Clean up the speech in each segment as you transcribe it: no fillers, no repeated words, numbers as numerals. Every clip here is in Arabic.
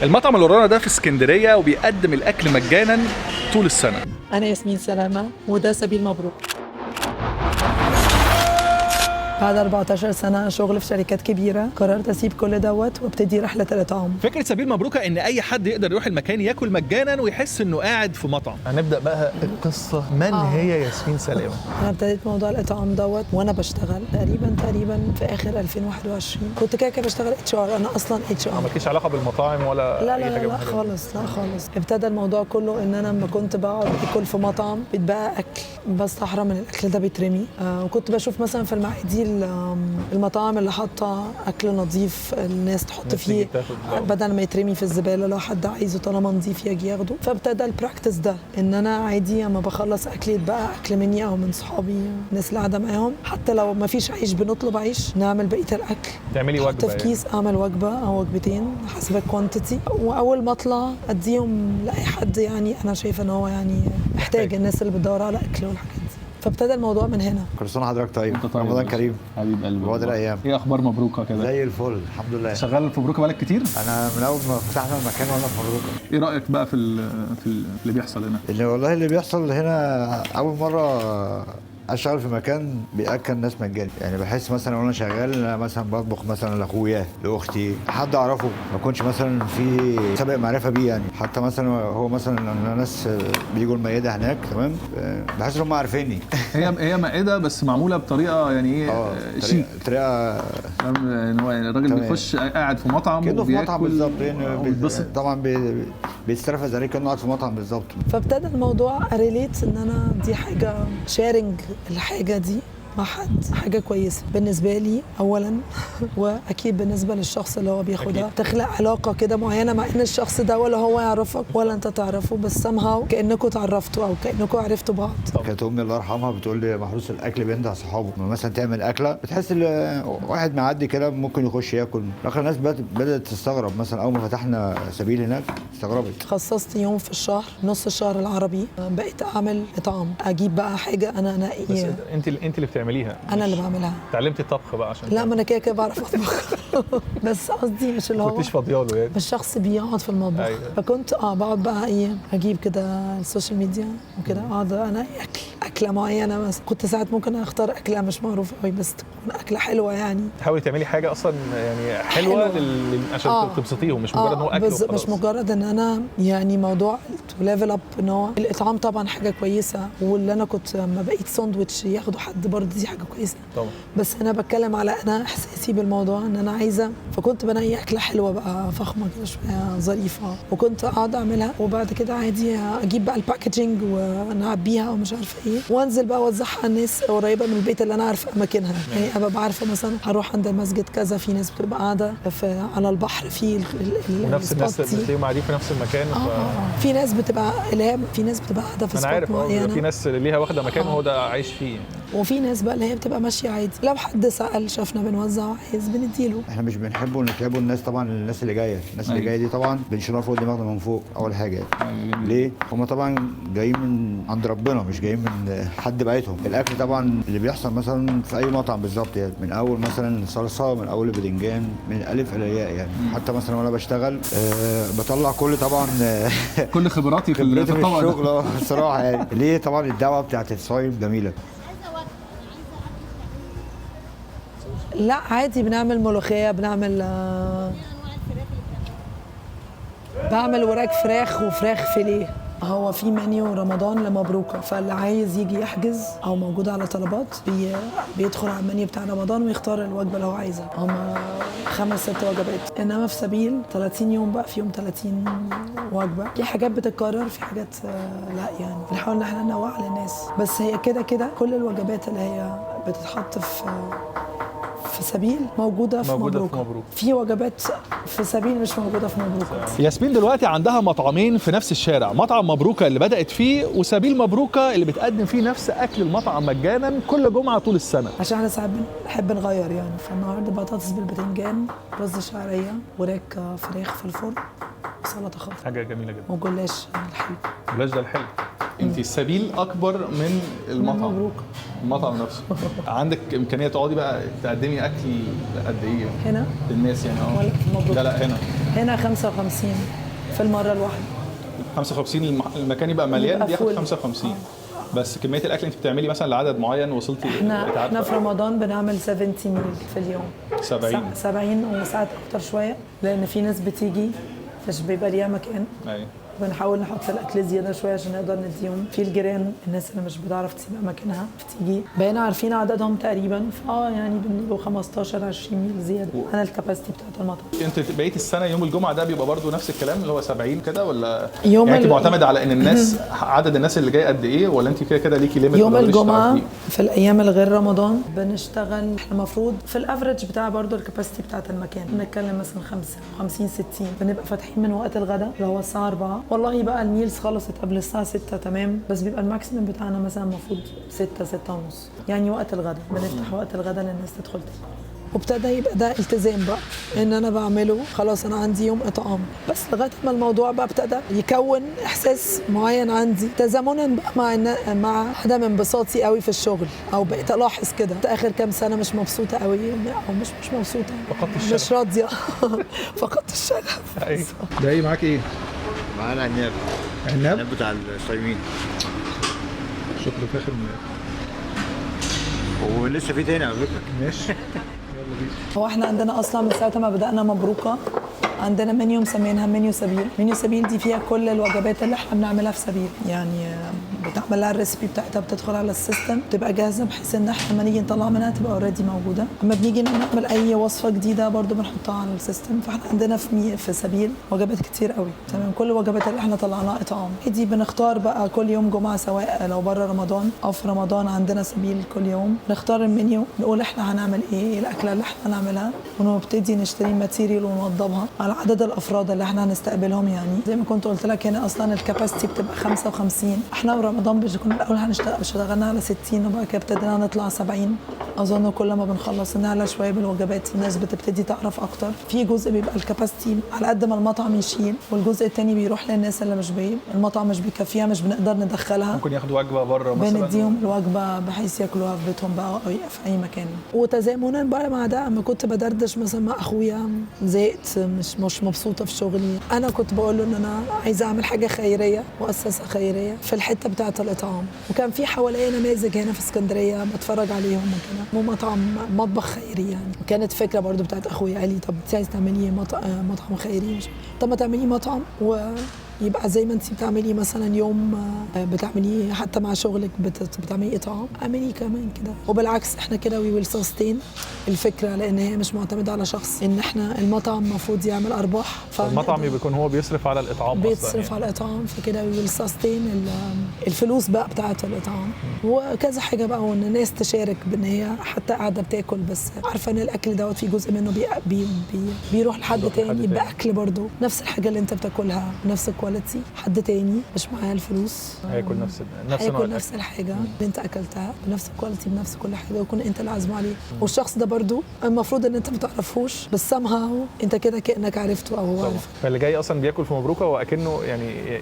المطعم اللي ورانا ده في اسكندريه وبيقدم الاكل مجانا طول السنه. أنا ياسمين سلامة وده سبيل مبروك. بعد 14 سنة شغل في شركات كبيرة قررت أسيب كل دوت وابتدي رحلة الإطعام. فكره سبيل مبروكه ان اي حد يقدر يروح المكان ياكل مجانا ويحس انه قاعد في مطعم. هنبدا بقى القصه، من هي ياسمين سلامه؟ أنا ابتديت موضوع الإطعام دوت وأنا بشتغل تقريبا في آخر 2021. كنت كده بشتغل HR، أنا أصلا HR. ما مالكيش علاقه بالمطاعم ولا لا اي لا حاجه لا, لا خالص، لا خالص. ابتدى الموضوع كله ان انا لما كنت بقعد اكل في مطعم بيتبقى اكل بستحرم من الاكل ده بيترمي. وكنت بشوف مثلا في المعادي المطاعم اللي حاطه اكل نظيف الناس تحط فيه بدل ما يترمي في الزباله، لو حد عايزه طالما نظيف يجي ياخده. فابتدى البراكتس ده ان انا عادي اما بخلص اكل يتبقى اكل مني او من صحابي الناس اللي قاعده معاهم، حتى لو ما فيش عيش بنطلب عيش نعمل بقيه الاكل، تعملي وجبه في كيس يعني. اعمل وجبه او وجبتين حسب الكوانتيتي، واول ما اطلع اديهم لاي حد يعني انا شايفه ان هو يعني محتاج، الناس اللي بتدور على اكل والحاجات دي. فابتدى الموضوع من هنا. كل سنه حضرتك طيب. رمضان كريم حبيب قلبي. بعد الايام. ايه اخبار مبروكه كده؟ زي الفل الحمد لله. شغال في مبروكه بقالك كتير؟ انا من اول ما فتحنا المكان وانا في مبروكه. ايه رايك بقى في اللي بيحصل هنا؟ اللي بيحصل هنا اول مره اشتغل في مكان بياكل ناس مجاني، يعني بحس مثلا وانا شغال انا مثلا بطبخ مثلا لاخويا لاختي حد اعرفه ما كنتش مثلا في سابق معرفه بيه، يعني حتى مثلا هو مثلا ناس بيجوا المائده هناك تمام بحس ان هم عارفيني. هي مائده بس معموله بطريقه يعني ايه شيك، طريقه الراجل بيخش قاعد في مطعم كأنه في مطعم بالظبط، يعني طبعا بيسترفز عليه كأنه قاعد في مطعم بالظبط. فابتدى الموضوع اريليت ان انا دي حاجه شيرنج الحاجه دي مع حد، حاجه كويسه بالنسبه لي اولا واكيد بالنسبه للشخص اللي هو بياخدها. تخلق علاقه كده معينه مع ان الشخص ده ولا هو يعرفك ولا انت تعرفه، بس somehow كانكم تعرفتوا او كانكم عرفتوا بعض. كانت امي الله يرحمها بتقول لي محروس الاكل بين ده صحابه، مثلا تعمل اكله بتحس ان واحد معدي كده ممكن يخش ياكل. اخر الناس بدات تستغرب، مثلا اول ما فتحنا سبيل هناك استغربت. خصصت يوم في الشهر، نص الشهر العربي بقيت اعمل اطعام، اجيب بقى حاجه انا انقي. بس انت اللي بتعمليها؟ انا اللي بعملها. اتعلمتي الطبخ بقى عشان لا ما انا كده بعرف اطبخ بس قصدي مش اللي هو كنتيش فاضياله يعني، مش شخص بيقعد في المطبخ. أيوة. فكنت بقعد بقى اجيب كده السوشيال ميديا وكده اقعد انا اكله معينه. مثلا كنت ساعات ممكن اختار اكله مش معروفه قوي بس تكون اكله حلوه يعني. تحاولي تعملي حاجه اصلا يعني حلوه عشان تبسطيهم، مش مجرد ان هو اكل وخلاص. مش مجرد ان انا يعني موضوع ليفل اب ان هو الاطعام طبعا حاجه كويسه، واللي انا كنت لما بقيت ساندوتش ياخدوا حد برضه دي حاجه كويسه طبعا. بس انا بتكلم على انا احساسي بالموضوع ان انا عايزه، فكنت بنقي اكله حلوه بقى فخمه كده شويه ظريفه وكنت اقعد اعملها، وبعد كده عادي اجيب بقى الباكجينج ونعبيها ومش عارفه ايه وانزل بقى اوزعها على الناس قريبه من البيت اللي انا عارفه اماكنها. يعني ابقى عارفه مثلا هروح عند المسجد كذا، في ناس بتبقى قاعده على البحر في ونفس الناس بتلاقيهم قاعدين في نفس المكان. في ناس بتبقى في ناس بتبقى قاعده في سبوت معينه، في ناس ليها واخده مكان وهو ده عايش فيه. وفي ناس بقى اللي هي بتبقى ماشيه عادي، لو حد سأل شافنا بنوزع عايز بنديله. احنا مش بنحبوا نتعبوا الناس طبعا، الناس اللي جايه اللي جايه دي طبعا بنشيلها فوق دماغنا من فوق اول حاجه. ليه؟ هم طبعا جايين من عند ربنا مش جايين من حد بعتهم. الاكل طبعا اللي بيحصل مثلا في اي مطعم بالظبط يعني من اول مثلا صلصه، من اول الباذنجان، من الالف الى الياء يعني. حتى مثلا وانا بشتغل بطلع كل طبعا كل خبراتي في الشغل الصراحه يعني. ليه؟ طبعا الدعوه بتاعت الصايم جميله. لا عادي بنعمل ملوخيه، بعمل وراك فراخ وفراخ فيليه. هو في منيو رمضان لمبروكه، فاللي عايز يجي يحجز او موجود على طلبات بيدخل على المنيو بتاع رمضان ويختار الوجبه اللي هو عايزها. هم 5 6 وجبات، انما في سبيل 30 يوم بقى في يوم 30 وجبه. في حاجات بتتكرر، في حاجات لا يعني بنحاول ان احنا ننوع للناس، بس هي كده كل الوجبات اللي هي بتتحط في سبيل موجودة في مبروك. في وجبات في سبيل مش موجودة في مبروك. ياسمين دلوقتي عندها مطعمين في نفس الشارع، مطعم مبروكة اللي بدأت فيه وسبيل مبروكة اللي بتقدم فيه نفس أكل المطعم مجانا كل جمعة طول السنة. عشان احنا ساعات بنحب نغير يعني. فالنهارده بطاطس بالبتنجان، رز شعرية، وراك فراخ في الفرن، سلطة خضراء. حاجة جميلة جدا. وجلاش الحلو. جلاش ده الحلو. انت السبيل اكبر من المطعم. مبروك. المطعم نفسه. عندك امكانيه تقعدي بقى تقدمي اكل قد ايه هنا للناس يعني؟ ولا في مبروك؟ لا هنا هنا 55 في المره الواحده. 55 المكان يبقى مليان يبقى بياخد فول. 55. بس كميه الاكل انت بتعملي مثلا لعدد معين وصلتي احنا في رمضان بنعمل 70 ميل في اليوم. 70 وساعات اكتر شويه لان في ناس بتيجي مش بيبقى ليها مكان. ايوه. بنحاول نحط الاكل زياده شويه عشان نقدر نديهم في الجيران، الناس اللي مش بتعرف تسيب مكانها بتيجي بقينا عارفين عددهم تقريبا، يعني بنجيبوا 15 20 ميل زياده عن الكباستي بتاعت المطعم. انت بقيه السنه يوم الجمعه ده بيبقى برضو نفس الكلام اللي هو 70 كده ولا يوم يعني انت معتمده على ان الناس عدد الناس اللي جايه قد ايه ولا انت كده ليكي ليميت؟ يوم الجمعه في الايام الغير رمضان بنشتغل احنا المفروض في الافرج بتاع برضو الكباستي بتاعت المكان بنتكلم مثلا 55 60 بنبقى فاتحين من وقت الغداء اللي هو الساعه 4. والله بقى الميلز خلصت قبل الساعه 6 تمام، بس بيبقى الماكسيمم بتاعنا مثلا المفروض 6 6 ونص، يعني وقت الغداء بنفتح وقت الغداء للناس تدخل تاكل. وابتدى يبقى ده التزام بقى ان انا بعمله خلاص انا عندي يوم اطعام، بس لغايه ما الموضوع بقى ابتدى يكون احساس معين عندي تزامنا بقى مع عدم انبساطي قوي في الشغل، او بقيت الاحظ كده اخر كام سنه مش مبسوطه قوي او مش مبسوطه، فقدت الشغف. مش راضيه فقدت الشغف. ايوه. ده ايه معاك ايه؟ معانا عناب. عناب بتاع الصايمين. شكرا فاخر. ولسه في تاني على فكره. ماشي. هو احنا عندنا اصلا من ساعه ما بدانا مبروكه عندنا منيو مسمينها منيو سبيل. منيو سبيل دي فيها كل الوجبات اللي احنا بنعملها في سبيل، يعني بتعمل لها الريسبي بتاعتها، بتدخل على السيستم تبقى جاهزه بحيث ان احنا لما نيجي نطلع منها تبقى اوريدي موجوده. اما بنيجي نعمل اي وصفه جديده برضو بنحطها على السيستم. فاحنا عندنا في سبيل وجبات كتير قوي تمام، كل الوجبات اللي احنا طلعناها اطعام. دي بنختار بقى كل يوم جمعه سواء لو بره رمضان او في رمضان عندنا سبيل كل يوم نختار المنيو، نقول احنا هنعمل ايه الاكله اللي احنا هنعملها، ونبتدي نشتري الماتيريال ونوضبها على عدد الافراد اللي احنا هنستقبلهم. يعني زي ما كنت قلت لك هنا اصلا الكاباسيتي بتبقى 55. احنا في رمضان كنا الاول اشتغلنا على 60 وبعد كده ابتدينا نطلع 70. اظن كل ما بنخلص نعلى شويه بالوجبات الناس بتبتدي تعرف اكتر. في جزء بيبقى الكاباسيتي على قد ما المطعم يشيل، والجزء الثاني بيروح للناس اللي مش المطعم مش بيكفيها مش بنقدر ندخلها، ممكن ياخدوا وجبه بره مثلا بنديهم الوجبه بحيث ياكلوها في بيتهم بقى او في اي مكان. وتزامنا بقى مع ده اما كنت بدردش مثلا مع اخويا زهقت مش مبسوطه في شغلي، انا كنت بقول له ان انا عايزه اعمل حاجه خيريه مؤسسه خيريه في الحته بتاعه الاطعام. وكان في حواليا نماذج هنا في اسكندريه بتفرج عليهم وكده، مو مطعم مطبخ خيري يعني. كانت فكره برضو بتاعت اخويا قال لي طب انت عايزه تعملي مطعم خيري، طب ما تعملي مطعم يبقى زي ما انت بتعملي مثلا يوم بتعملي حتى مع شغلك بتعملي اطعام، اعملي كمان كده. وبالعكس احنا كده وي ويل سستين الفكره، لان هي مش معتمده على شخص، ان احنا المطعم المفروض يعمل ارباح، فالمطعم بيكون هو بيصرف على الاطعام، بيصرف على الاطعام، فكده وي ويل سستين الفلوس بقى بتاعه الاطعام. وكذا حاجه بقى، وان الناس تشارك بان هي حتى قاعده بتاكل بس عارفه ان الاكل دوت في جزء منه بيروح لحد تاني باكل برضه نفس الحاجه اللي انت بتاكلها نفس الكواليتي، حد تاني مش معاه الفلوس هياكل نفس الحاجه اللي انت اكلتها بنفس الكواليتي بنفس كل حاجه، ويكون انت اللي عازمه عليه. والشخص ده برضو المفروض ان انت ما تعرفوش، بس somehow انت كده كانك عرفته او هو عارفك. فاللي جاي اصلا بياكل في مبروكه هو اكنه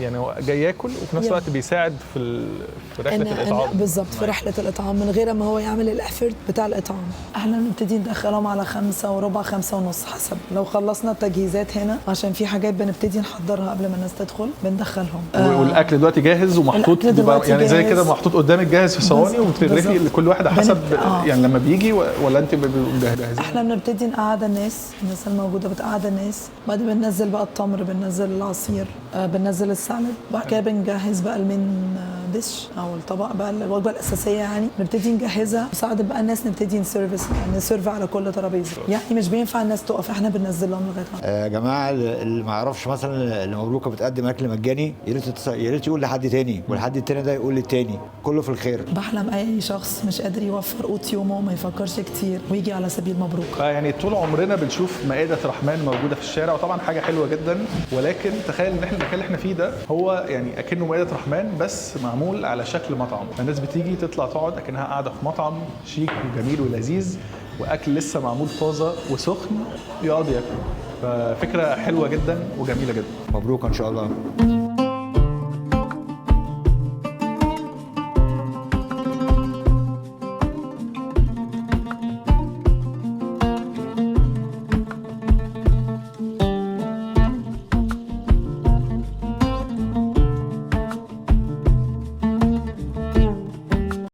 يعني هو جاي ياكل وفي نفس الوقت بيساعد في رحله الاطعام. بالظبط، في رحله الاطعام من غير ما هو يعمل الافورت بتاع الاطعام. احنا بنبتدي ندخلهم على 5 وربع 5 ونص حسب لو خلصنا التجهيزات هنا، عشان في حاجات بنبتدي نحضرها قبل ما الناس تدخل بندخلهم. والاكل دلوقتي جاهز ومحطوط يعني زي كده محطوط قدامك جاهز في صواني وبتغرفي لكل واحد حسب يعني لما بيجي، ولا انت مجهزين؟ احنا بنبتدي نقعد الناس الموجوده بتقعد الناس، بعد بننزل بقى التمر، بننزل العصير، بننزل السالد، بعد كده بنجهز بقى المين ديش او الطبق بقى الوجبه الاساسيه، يعني نبتدي نجهزها وساعد بقى الناس نبتدي نسيرف على كل ترابيزه. يعني مش بينفع الناس تقف، احنا بننزل لهم لغايه يا جماعه اللي ما يعرفش مثلا اللي مبروكه بتقدم اكل مجاني، يا ريت يقول لحد تاني، والحد التاني ده يقول للتاني، كله في الخير. بحلم اي شخص مش قادر يوفر قوت يومه وما يفكرش كتير ويجي على سبيل مبروك. يعني طول عمرنا بنشوف مائده رحمن موجوده في الشارع، وطبعا حاجه حلوه جدا، ولكن تخيل ان احنا المكان اللي احنا فيه ده هو يعني اكنه مائده رحمن بس معمول على شكل مطعم. الناس بتيجي تطلع تقعد اكنها قاعده في مطعم شيك وجميل ولذيذ، واكل لسه معمول طازه وسخن يقعدوا ياكلوا. ففكره حلوه جدا وجميله جدا. مبروك ان شاء الله.